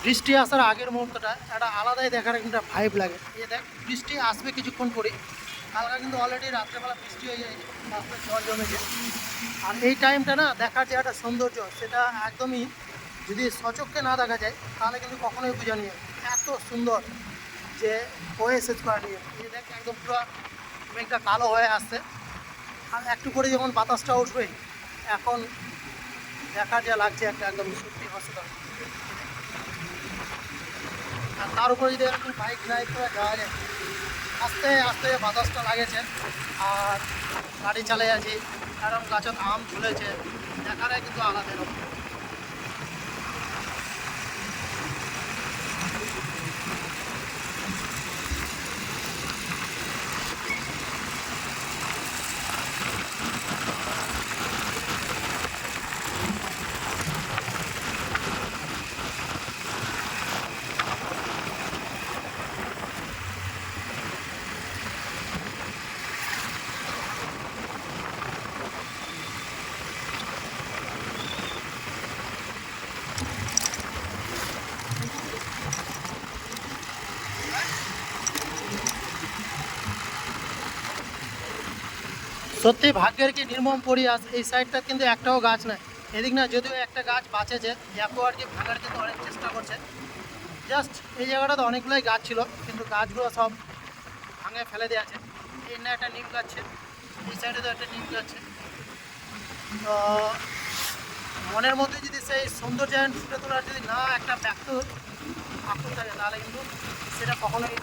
বৃষ্টি আসার আগের মুহূর্তটা একটা আলাদাই দেখার একটা ভাইব লাগে। এই দেখ বৃষ্টি আসবে কিছুক্ষণ পরে, হালকা কিন্তু অলরেডি রাত্রেবেলা বৃষ্টি হয়ে যায়, রাস্তায় জল জমেছে। আর এই টাইমটা না দেখার যে একটা সৌন্দর্য, সেটা একদমই যদি সচক্ষে না দেখা যায় তাহলে কিন্তু কখনোই বোঝা নিয়ে এত সুন্দর যে ওএসএস করা নিয়ে। এই দেখ একদম পুরো মেঘটা কালো হয়ে আসছে, আর একটু করে যখন বাতাসটা উঠবে এখন দেখার যা লাগছে একটা একদম সত্যি অসাধারণ। আর তার উপরে যদি এরকম বাইক ড্রাইভ করে যাওয়া যায়, আস্তে আস্তে বাতাসটা লাগেছে আর গাড়ি চালিয়ে আছি, এরকম গাছত আম ঝুলেছে, দেখাটাই কিন্তু আলাদা এরকম। সত্যি ভাগ্যের কি নির্মম পরিহাস, এই সাইডটা কিন্তু একটাও গাছ নাই। এদিক না যদিও একটা গাছ বাঁচেছে, জ্যাকো আর কি ভাঙার কিন্তু অনেক চেষ্টা করছে। জাস্ট এই জায়গাটাতে অনেকগুলোই গাছ ছিল কিন্তু গাছগুলো সব ভাঙে ফেলে দিয়েছে। এই না একটা নিম গাছ আছে, এই সাইডে তো একটা নিম গাছ আছে। তো মনের মধ্যে যদি সেই সৌন্দর্যায়ন ফুটে তোলার যদি না একটা ব্যক্ত আকুল থাকে তাহলে কিন্তু সেটা কখনোই